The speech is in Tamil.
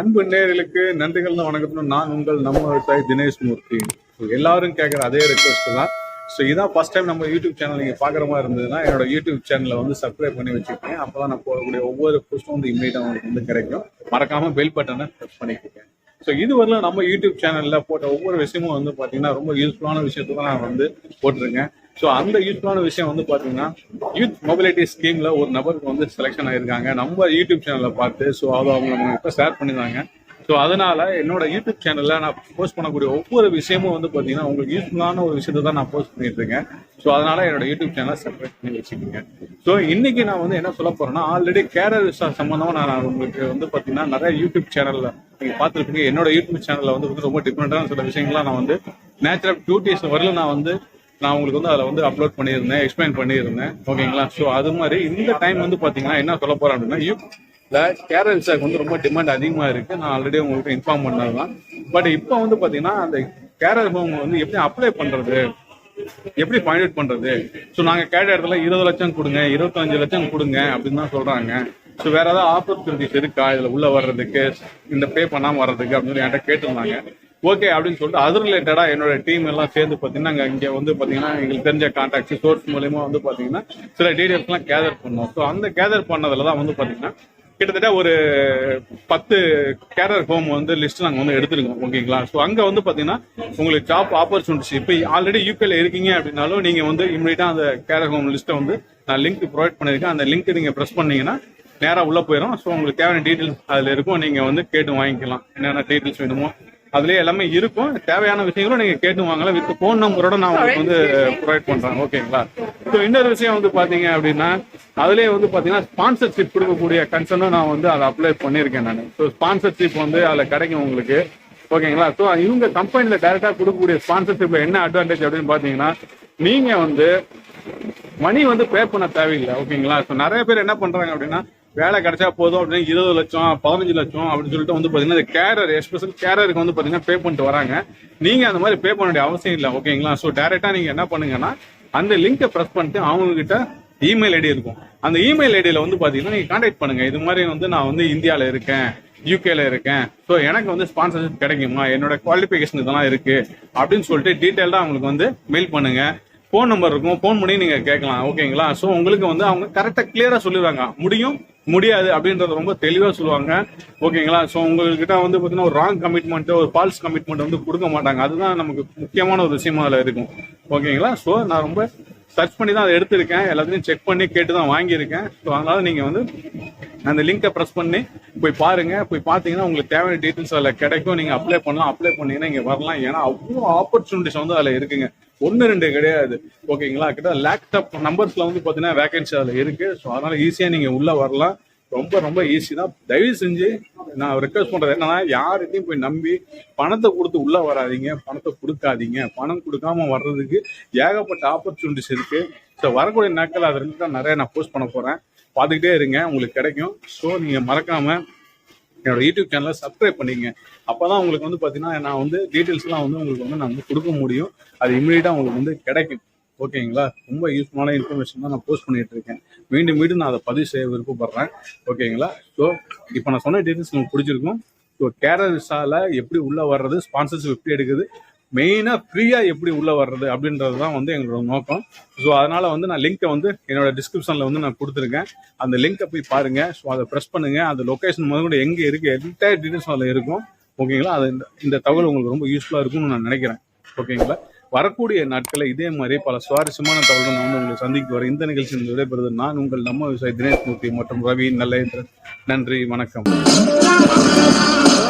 அன்பு நேயர்களுக்கு நன்றிகள் வணக்கத்துடன் நான் உங்கள் நம்ம விவசாயி தினேஷ் மூர்த்தி. எல்லாரும் கேட்குற அதே ரெக்வஸ்ட் தான். ஸோ இதான் ஃபர்ஸ்ட் டைம் நம்ம யூடியூப் சேனல் நீங்கள் பார்க்குற மாதிரி இருந்ததுன்னா என்னோட யூடியூப் சேனலை வந்து சப்ஸ்கிரைப் பண்ணி வச்சுக்கேன். அப்போ தான் நான் போகக்கூடிய ஒவ்வொரு போஸ்ட்டும் வந்து இமீடியட்டாக உங்களுக்கு வந்து கிடைக்கும். மறக்காமல் பெல் பட்டனை ப்ரெஸ் பண்ணிக்கோங்க. ஸோ இதுவரையிலும் நம்ம யூடியூப் சேனலில் போட்ட ஒவ்வொரு விஷயமும் வந்து பார்த்தீங்கன்னா ரொம்ப யூஸ்ஃபுல்லான விஷயத்தை தான் நான் வந்து போட்டிருக்கேன். ஸோ அந்த யூஸ்ஃபுல்லான விஷயம் வந்து பார்த்தீங்கன்னா யூத் மொபிலிட்டி ஸ்கீமில் ஒரு நபருக்கு வந்து செலெக்ஷன் ஆகிருக்காங்க நம்ம யூடியூப் சேனலில் பார்த்து. ஸோ அதை அவங்க நம்ம இப்போ ஷேர் பண்ணியிருந்தாங்க. ஸோ அதனால என்னோட யூடியூப் சேனலில் நான் போஸ்ட் பண்ணக்கூடிய ஒவ்வொரு விஷயமும் வந்து பார்த்தீங்கன்னா உங்களுக்கு யூஸ்ஃபுல்லான ஒரு விஷயத்தை தான் நான் போஸ்ட் பண்ணிட்டு இருக்கேன். ஸோ அதனால என்னோட யூடியூப் சேனலை சப்ஸ்கிரைப் பண்ணி வச்சுக்கோங்க. ஸோ இன்னைக்கு நான் வந்து என்ன சொல்ல போறேன்னா, ஆல்ரெடி கேரர் சம்பந்தமாக நான் உங்களுக்கு வந்து பார்த்தீங்கன்னா நிறைய யூடியூப் சேனலில் நீங்கள் பார்த்துருப்பீங்க. என்னோட யூடியூப் சேனலில் வந்து ரொம்ப டிஃப்ரெண்டான சில விஷயங்கள்லாம் நான் வந்து நேச்சுரல் பியூட்டிஸ் வரலும் நான் உங்களுக்கு வந்து அதில் வந்து அப்லோட் பண்ணியிருந்தேன், எக்ஸ்பிளைன் பண்ணியிருந்தேன். ஓகேங்களா? ஸோ அது மாதிரி இந்த டைம் வந்து பார்த்தீங்கன்னா என்ன சொல்ல போறேன் அப்படின்னா, கேரர் விசாக்கு வந்து ரொம்ப டிமாண்ட் அதிகமாக இருக்கு. நான் ஆல்ரெடி உங்களுக்கு இன்ஃபார்ம் பண்ணது தான். பட் இப்போ வந்து பார்த்தீங்கன்னா அந்த கேரர் ஹோம் வந்து எப்படி அப்ளை பண்றது, எப்படி ஃபைண்ட் அவுட் பண்றது. ஸோ நாங்கள் கேட்ட இடத்துல 20 லட்சம் கொடுங்க, 25 லட்சம் கொடுங்க அப்படின்னு தான் சொல்றாங்க. ஸோ வேற ஏதாவது ஆப்பர்ச்சுனிட்டிஸ் இருக்கா இதில் உள்ள வர்றதுக்கு, இந்த பே பண்ணாமல் வர்றதுக்கு அப்படின்னு என்கிட்ட கேட்டிருந்தாங்க. ஓகே அப்படின்னு சொல்லிட்டு அது ரிலேட்டடா என்னோட டீம் எல்லாம் சேர்ந்து பார்த்தீங்கன்னா இங்கே வந்து பார்த்தீங்கன்னா எங்களுக்கு தெரிஞ்ச கான்டாக்ட் சோர்ஸ் மூலயமா வந்து பார்த்தீங்கன்னா சில டீடைல்ஸ்லாம் கேதர் பண்ணோம். ஸோ அந்த கேதர் பண்ணதுல தான் வந்து பார்த்தீங்கன்னா கிட்டத்தட்ட ஒரு 10 கேரர் ஹோம் வந்து லிஸ்ட் நாங்கள் வந்து எடுத்துருக்கோம். ஓகேங்களா? ஸோ அங்கே வந்து பார்த்தீங்கன்னா உங்களுக்கு ஜாப் ஆப்பர்ச்சுனிட்டிஸ் இப்போ ஆல்ரெடி யூகேல இருக்கீங்க அப்படின்னாலும் நீங்கள் வந்து இமீடியட்டாக அந்த கேரர் ஹோம் லிஸ்ட்டை வந்து நான் லிங்க் ப்ரொவைட் பண்ணியிருக்கேன். அந்த லிங்க் நீங்கள் ப்ரெஸ் பண்ணீங்கன்னா நேராக உள்ளே போயிடும். ஸோ உங்களுக்கு தேவையான டீட்டெயில்ஸ் அதில் இருக்கும். நீங்கள் வந்து கேட்டு வாங்கிக்கலாம். என்னென்ன டீட்டெயில்ஸ் வேணுமோ அதுலேயே எல்லாமே இருக்கும். தேவையான விஷயங்களும் நீங்கள் கேட்டு வாங்கலாம். வித் ஃபோன் நம்பரோட நான் உங்களுக்கு வந்து ப்ரொவைட் பண்ணுறேன். ஓகேங்களா? ஸோ இன்னொரு விஷயம் வந்து பார்த்தீங்க அப்படின்னா அதுலேயே வந்து பார்த்தீங்கன்னா ஸ்பான்சர்ஷிப் கொடுக்கக்கூடிய கன்சர்னும் நான் வந்து அதை அப்ளை பண்ணியிருக்கேன் நான். ஸோ ஸ்பான்சர்ஷிப் வந்து அதில் கிடைக்கும் உங்களுக்கு. ஓகேங்களா? ஸோ இவங்க கம்பெனியில் டைரெக்டாக கொடுக்கக்கூடிய ஸ்பான்சர்ஷிப்பில் என்ன அட்வான்டேஜ் அப்படின்னு பார்த்தீங்கன்னா நீங்கள் வந்து மணி வந்து பே பண்ண தேவையில்லை. ஓகேங்களா? ஸோ நிறைய பேர் என்ன பண்ணுறாங்க அப்படின்னா வேலை கிடைச்சா போதும் அப்படின்னு 20 லட்சம் 15 லட்சம் அப்படின்னு சொல்லிட்டு வந்து பார்த்தீங்கன்னா கேரர் எஸ்பெஷல் கேரருக்கு வந்து பார்த்தீங்கன்னா பே பண்ணிட்டு வராங்க. நீங்கள் அந்த மாதிரி பே பண்ண வேண்டிய அவசியம் இல்லை. ஓகேங்களா? ஸோ டைரெக்டாக நீங்கள் என்ன பண்ணுங்கன்னா அந்த லிங்கை ப்ரெஸ் பண்ணிட்டு அவங்ககிட்ட இமெயில் ஐடி இருக்கும். அந்த இமெயில் ஐடியில் வந்து பார்த்தீங்கன்னா நீங்கள் கான்டாக்ட் பண்ணுங்க. இது மாதிரி வந்து நான் வந்து இந்தியாவில் இருக்கேன், யூகேல இருக்கேன், ஸோ எனக்கு வந்து ஸ்பான்சர்ஷிப் கிடைக்குமா, என்னோட குவாலிஃபிகேஷன் இதெல்லாம் இருக்கு அப்படின்னு சொல்லிட்டு டீட்டெயில்டாக அவங்களுக்கு வந்து மெயில் பண்ணுங்க. ஃபோன் நம்பர் இருக்கும், ஃபோன் பண்ணி நீங்கள் கேட்கலாம். ஓகேங்களா? ஸோ உங்களுக்கு வந்து அவங்க கரெக்டாக கிளியராக சொல்லிடுவாங்க. முடியும் முடியாது அப்படின்றத ரொம்ப தெளிவாக சொல்லுவாங்க. ஓகேங்களா? ஸோ உங்ககிட்ட வந்து பார்த்தீங்கன்னா ஒரு ராங் கமிட்மெண்ட், ஒரு ஃபால்ஸ் கமிட்மெண்ட் வந்து கொடுக்க மாட்டாங்க. அதுதான் நமக்கு முக்கியமான ஒரு விஷயமா அதில் இருக்கும். ஓகேங்களா? ஸோ நான் ரொம்ப சர்ச் பண்ணி தான் அதை எடுத்திருக்கேன். எல்லாத்தையும் செக் பண்ணி கேட்டு தான் வாங்கியிருக்கேன். ஸோ அதனால நீங்கள் வந்து அந்த லிங்கை ப்ரெஸ் பண்ணி போய் பாருங்க. போய் பார்த்தீங்கன்னா உங்களுக்கு தேவையான டீட்டெயில்ஸ் அதில் கிடைக்கும். நீங்கள் அப்ளை பண்ணலாம். அப்ளை பண்ணீங்கன்னா இங்கே வரலாம். ஏன்னா அவ்வளோ ஆப்பர்ச்சுனிட்டிஸ் வந்து அதில் இருக்குங்க. 1-2 கிடையாது. ஓகேங்களா? கிட்ட லேக்ஸ் ஆஃப் நம்பர்ஸ்ல வந்து பார்த்தீங்கன்னா வேகன்சி அதில் இருக்கு. ஸோ அதனால ஈஸியாக நீங்கள் உள்ள வரலாம். ரொம்ப ரொம்ப ஈஸி தான். தயவு செஞ்சு நான் ரெக்வஸ்ட் பண்றது என்னன்னா, யார்கிட்டையும் போய் நம்பி பணத்தை கொடுத்து உள்ள வராதீங்க, பணத்தை கொடுக்காதீங்க. பணம் கொடுக்காம வர்றதுக்கு ஏகப்பட்ட ஆப்பர்ச்சுனிட்டிஸ் இருக்கு. ஸோ வரக்கூடிய நாட்கள் அது ரிலேட்டடாக நிறைய நான் போஸ்ட் பண்ண போறேன். பார்த்துக்கிட்டே இருங்க, உங்களுக்கு கிடைக்கும். ஸோ நீங்க மறக்காம என்னோட யூடியூப் சேனலை சப்ஸ்கிரைப் பண்ணிங்க. அப்போதான் உங்களுக்கு வந்து பார்த்தீங்கன்னா நான் வந்து டீட்டெயில்ஸ்லாம் வந்து உங்களுக்கு வந்து நான் வந்து கொடுக்க முடியும். அது இமீடியட்டாக உங்களுக்கு வந்து கிடைக்கும். ஓகேங்களா? ரொம்ப யூஸ்ஃபுல்லான இன்ஃபர்மேஷன் தான் நான் போஸ்ட் பண்ணிட்டு இருக்கேன். மீண்டும் நான் அதை பதிவு செய்ய விருப்பப்படுறேன். ஓகேங்களா? ஸோ இப்போ நான் சொன்ன டீட்டெயில்ஸ் உங்களுக்கு பிடிச்சிருக்கும். ஸோ கேரர் விசால எப்படி உள்ள வர்றது, ஸ்பான்சர்ஷிப் எப்படி எடுக்குது, மெயினாக ஃப்ரீயாக எப்படி உள்ள வர்றது அப்படின்றது தான் வந்து எங்களோட நோக்கம். ஸோ அதனால வந்து நான் லிங்கை வந்து என்னோட டிஸ்கிரிப்ஷனில் வந்து நான் கொடுத்துருக்கேன். அந்த லிங்கை போய் பாருங்க. ஸோ அதை ப்ரெஸ் பண்ணுங்க. அந்த லொக்கேஷன் முதல்ல எங்கே இருக்கு என்டையர் டீட்டெயில்ஸ் அதில் இருக்கும். ஓகேங்களா? அது இந்த தகவல் உங்களுக்கு ரொம்ப யூஸ்ஃபுல்லாக இருக்கும்னு நான் நினைக்கிறேன். ஓகேங்களா? வரக்கூடிய நாட்களில் இதே மாதிரி பல சுவாரஸ்யமான தகவல்கள் நான் வந்து உங்களை சந்திக்கு வர இந்த நிகழ்ச்சியில் விடைபெறுவது நான் உங்கள் நம்ம விவசாயி தினேஷ் மூர்த்தி மற்றும் ரவி நல்ல. நன்றி, வணக்கம்.